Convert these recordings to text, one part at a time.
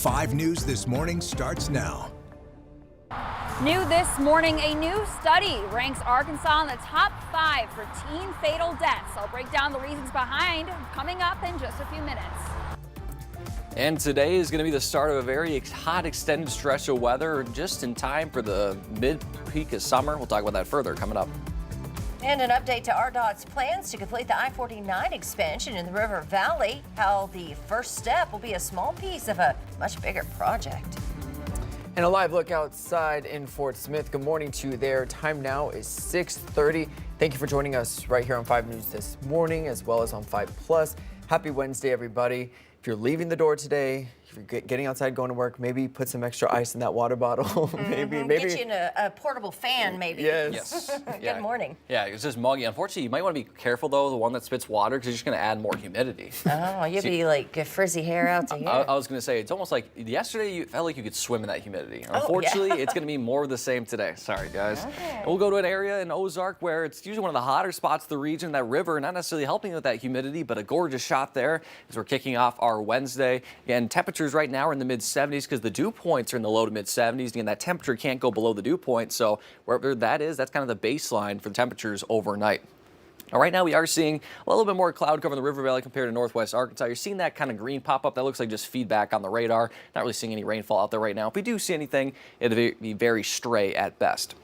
5 News This Morning starts now. New this morning, a new study ranks Arkansas in the top 5 for teen fatal deaths. I'll break down the reasons behind coming up in just a few minutes. And today is going to be the start of a very hot extended stretch of weather just in time for the mid-peak of summer. We'll talk about that further coming up. And an update to RDOT's plans to complete the I49 expansion in the River Valley. How the first step will be a small piece of a much bigger project. And a live look outside in Fort Smith. Good morning to you there. Time now is 6:30. Thank you for joining us right here on 5 News this morning, as well as on 5+. Happy Wednesday, everybody. If you're leaving the door today, if you're getting outside, going to work, maybe put some extra ice in that water bottle. maybe get you in a portable fan, maybe. Yes. Good morning. Yeah, it's just muggy. Unfortunately, you might want to be careful though, the one that spits water, because you're just going to add more humidity. Oh, you'll be like a frizzy hair out to here. I was going to say, it's almost like yesterday you felt like you could swim in that humidity. Unfortunately, it's going to be more of the same today. Sorry, guys. Okay. And we'll go to an area in Ozark where it's usually one of the hotter spots of the region, that river, not necessarily helping with that humidity, but a gorgeous shot there as we're kicking off our Wednesday. Again, temperatures right now are in the mid-70s because the dew points are in the low to mid-70s. Again, that temperature can't go below the dew point, so wherever that is, that's kind of the baseline for the temperatures overnight. Now, right now we are seeing a little bit more cloud cover in the River Valley compared to northwest Arkansas. You're seeing that kind of green pop up. That looks like just feedback on the radar. Not really seeing any rainfall out there right now. If we do see anything, it'll be very stray at best.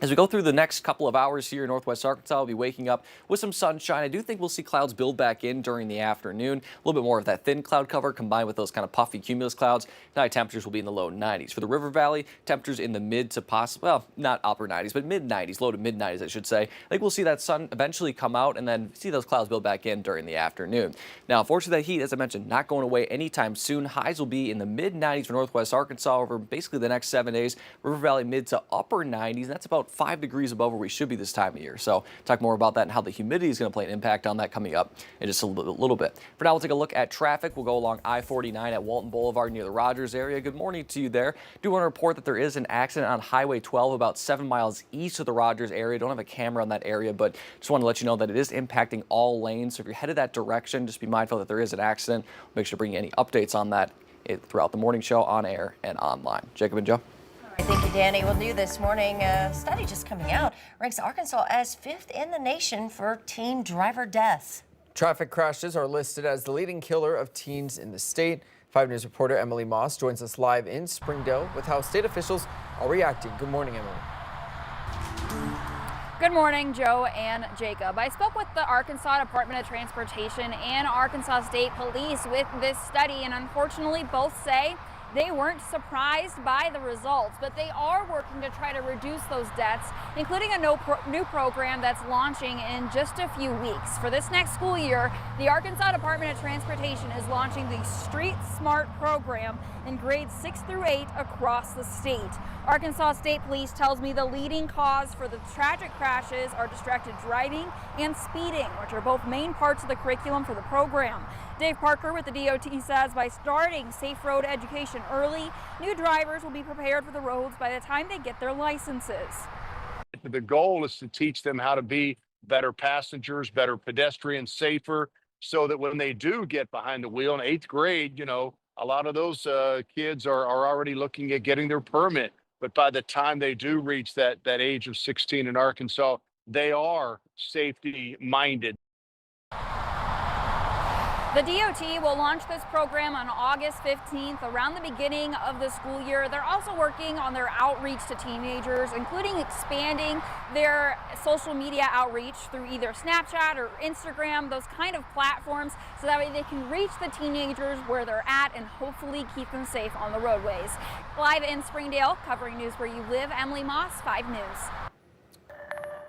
As we go through the next couple of hours here in northwest Arkansas, we'll be waking up with some sunshine. I do think we'll see clouds build back in during the afternoon. A little bit more of that thin cloud cover combined with those kind of puffy cumulus clouds. Night temperatures will be in the low 90s. For the River Valley, temperatures in the mid to well, not upper 90s, but mid 90s, low to mid 90s, I should say. I think we'll see that sun eventually come out and then see those clouds build back in during the afternoon. Now, unfortunately, that heat, as I mentioned, not going away anytime soon. Highs will be in the mid 90s for northwest Arkansas over basically the next 7 days. River Valley mid to upper 90s, and that's about 5 degrees above where we should be this time of year. So talk more about that and how the humidity is going to play an impact on that coming up in just a little bit. For now, we'll take a look at traffic. We'll go along I49 at Walton Boulevard near the Rogers area. Good morning to you there. Do want to report that there is an accident on Highway 12 about 7 miles east of the Rogers area. Don't have a camera on that area, but just want to let you know that it is impacting all lanes. So if you're headed that direction, just be mindful that there is an accident. Make sure to bring you any updates on that throughout the morning show, on air and online. Jacob and Joe. Thank you, Danny. Well, new this morning, a study just coming out ranks Arkansas as 5th in the nation for teen driver deaths. Traffic crashes are listed as the leading killer of teens in the state. 5 News reporter Emily Moss joins us live in Springdale with how state officials are reacting. Good morning, Emily. Good morning, Joe and Jacob. I spoke with the Arkansas Department of Transportation and Arkansas State Police with this study, and unfortunately both say they weren't surprised by the results, but they are working to try to reduce those deaths, including a new program that's launching in just a few weeks. For this next school year, the Arkansas Department of Transportation is launching the Street Smart program in grades 6 through 8 across the state. Arkansas State Police tells me the leading cause for the tragic crashes are distracted driving and speeding, which are both main parts of the curriculum for the program. Dave Parker with the DOT says by starting safe road education early, new drivers will be prepared for the roads by the time they get their licenses. The goal is to teach them how to be better passengers, better pedestrians, safer, so that when they do get behind the wheel in 8th grade, you know, a lot of those kids are already looking at getting their permit. But by the time they do reach that age of 16 in Arkansas, they are safety minded. The DOT will launch this program on August 15th, around the beginning of the school year. They're also working on their outreach to teenagers, including expanding their social media outreach through either Snapchat or Instagram, those kind of platforms, so that way they can reach the teenagers where they're at and hopefully keep them safe on the roadways. Live in Springdale, covering news where you live, Emily Moss, 5 News.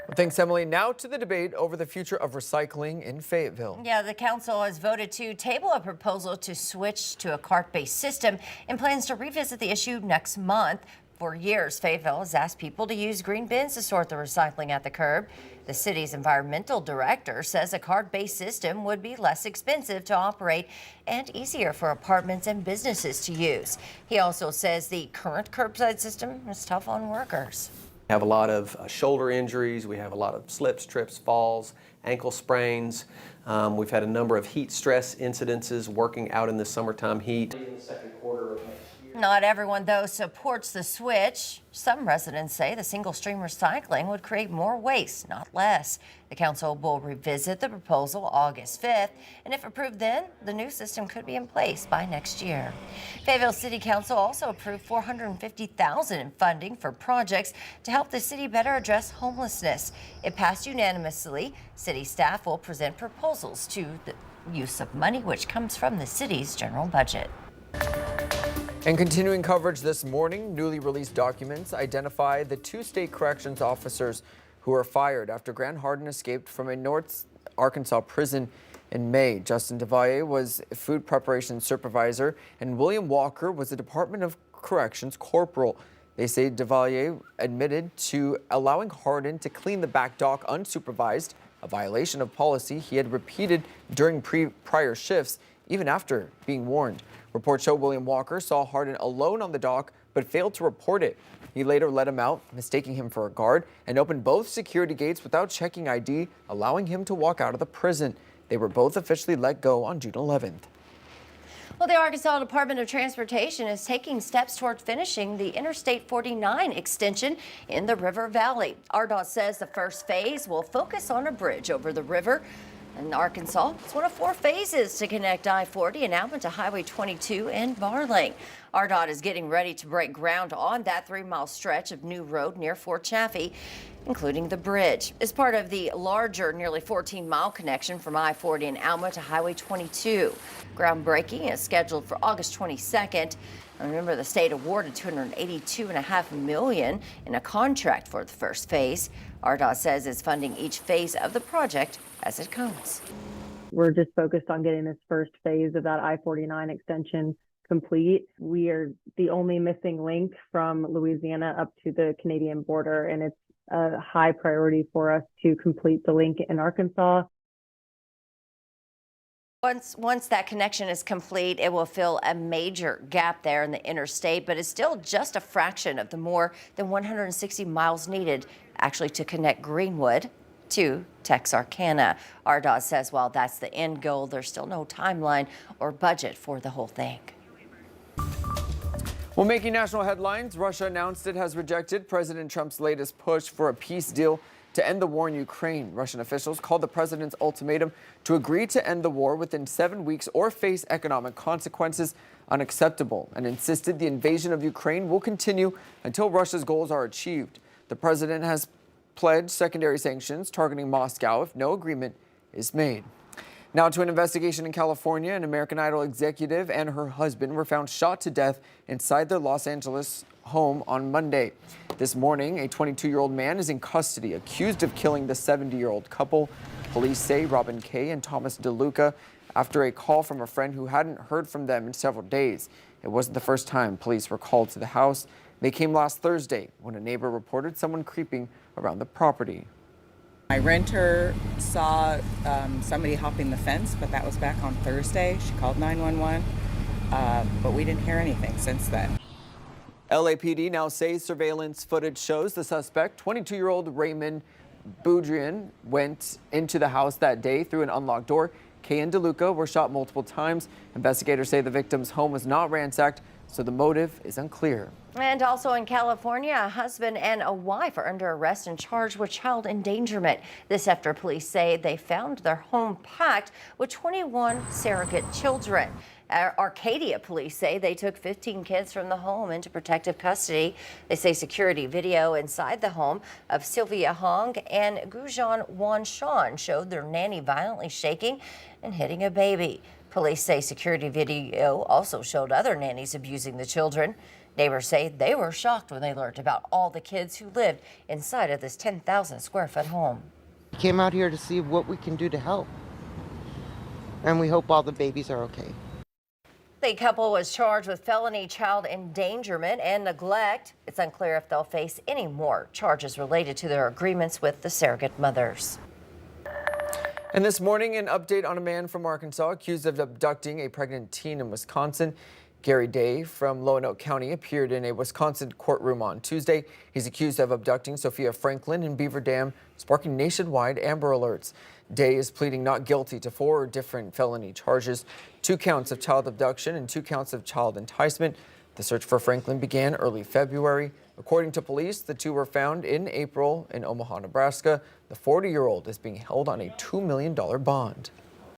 Well, thanks, Emily. Now to the debate over the future of recycling in Fayetteville. Yeah, the council has voted to table a proposal to switch to a cart-based system and plans to revisit the issue next month. For years, Fateville has asked people to use green bins to sort the recycling at the curb. The city's environmental director says a cart-based system would be less expensive to operate and easier for apartments and businesses to use. He also says the current curbside system is tough on workers. We have a lot of shoulder injuries, we have a lot of slips, trips, falls, ankle sprains. We've had a number of heat stress incidences working out in the summertime heat. In the second quarter of next Not everyone, though, supports the switch. Some residents say the single-stream recycling would create more waste, not less. The council will revisit the proposal August 5th, and if approved then, the new system could be in place by next year. Fayetteville City Council also approved $450,000 in funding for projects to help the city better address homelessness. It passed unanimously. City staff will present proposals to the use of money, which comes from the city's general budget. And continuing coverage this morning, newly released documents identify the 2 state corrections officers who were fired after Grant Hardin escaped from a North Arkansas prison in May. Justin DeValle was a food preparation supervisor, and William Walker was a Department of Corrections corporal. They say DeValle admitted to allowing Hardin to clean the back dock unsupervised, a violation of policy he had repeated during prior shifts, even after being warned. Reports show William Walker saw Hardin alone on the dock but failed to report it. He later let him out, mistaking him for a guard, and opened both security gates without checking ID, allowing him to walk out of the prison. They were both officially let go on June 11th. Well, the Arkansas Department of Transportation is taking steps toward finishing the Interstate 49 extension in the River Valley. RDOT says the first phase will focus on a bridge over the river in Arkansas. It's one of 4 phases to connect I-40 and Alma to Highway 22 and Barling. RDOT is getting ready to break ground on that 3-mile stretch of new road near Fort Chaffee, including the bridge. It's part of the larger, nearly 14-mile connection from I-40 and Alma to Highway 22. Groundbreaking is scheduled for August 22nd. And remember, the state awarded $282.5 million in a contract for the first phase. RDOT says it's funding each phase of the project as it comes. We're just focused on getting this first phase of that I-49 extension complete. We are the only missing link from Louisiana up to the Canadian border, and it's a high priority for us to complete the link in Arkansas. Once that connection is complete, it will fill a major gap there in the interstate, but it's still just a fraction of the more than 160 miles needed actually to connect Greenwood to Texarkana. RDOT says while that's the end goal, there's still no timeline or budget for the whole thing. Well, making national headlines, Russia announced it has rejected President Trump's latest push for a peace deal to end the war in Ukraine. Russian officials called the president's ultimatum to agree to end the war within 7 weeks or face economic consequences unacceptable, and insisted the invasion of Ukraine will continue until Russia's goals are achieved. The president has pledged secondary sanctions targeting Moscow if no agreement is made. Now to an investigation in California. An American Idol executive and her husband were found shot to death inside their Los Angeles home on Monday. This morning, a 22-year-old man is in custody, accused of killing the 70-year-old couple. Police say Robin Kay and Thomas DeLuca, after a call from a friend who hadn't heard from them in several days. It wasn't the first time police were called to the house. They came last Thursday when a neighbor reported someone creeping around the property. My renter saw somebody hopping the fence, but that was back on Thursday. She called 911, but we didn't hear anything since then. LAPD now says surveillance footage shows the suspect, 22-year-old Raymond Boudrian, went into the house that day through an unlocked door. Kay and DeLuca were shot multiple times. Investigators say the victim's home was not ransacked, so the motive is unclear. And also in California, a husband and a wife are under arrest and charged with child endangerment. This after police say they found their home packed with 21 surrogate children. Arcadia police say they took 15 kids from the home into protective custody. They say security video inside the home of Sylvia Hong and Gujan Wan Shan showed their nanny violently shaking and hitting a baby. Police say security video also showed other nannies abusing the children. Neighbors say they were shocked when they learned about all the kids who lived inside of this 10,000 square foot home. We came out here to see what we can do to help. And we hope all the babies are okay. The couple was charged with felony child endangerment and neglect. It's unclear if they'll face any more charges related to their agreements with the surrogate mothers. And this morning, an update on a man from Arkansas accused of abducting a pregnant teen in Wisconsin. Gary Day from Lonoke County appeared in a Wisconsin courtroom on Tuesday. He's accused of abducting Sophia Franklin in Beaver Dam, sparking nationwide Amber Alerts. Day is pleading not guilty to 4 different felony charges, 2 counts of child abduction and 2 counts of child enticement. The search for Franklin began early February. According to police, the two were found in April in Omaha, Nebraska. The 40-year-old is being held on a $2 million bond.